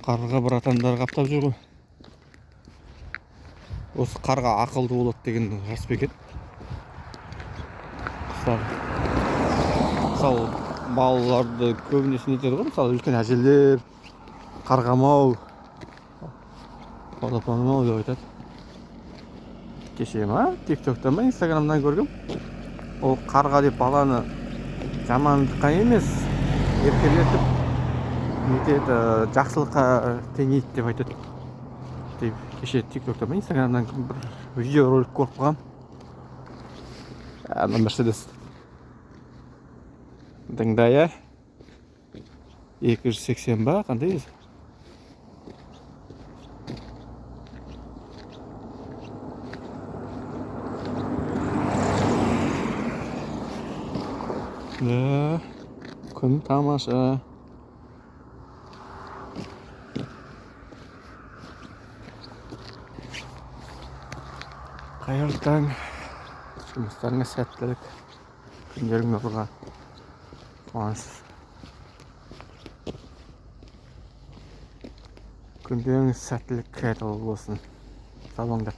Қарға братандар қаптап жүр ғой. Осы қарға ақылды болады деген рас па екен? Мысалы балаларды көбінесе нетеді ғой, мысалы үлкен әжелер қарғамау, балапаным-ау деп айтады. Кеше ма, тиктоктан ба, инстаграмдан көргем. Ол қарға деп баланы жамандыққа емес, еркелетіп нетеді, жақсылыққа теңейді деп айтады. Кеше тиктоктан ба, инстаграмдан бір видео ролик көріп қалғам. Ана Мерседес дыңдая 280 ба, қандай? Да, күн тамаша. Қайырлы таң. Жұмыстарыңа сәттілік. Күндерің нұрға. Қуаныш. Күндеріңіз сәттілікке толы болсын. Сау болыңдар.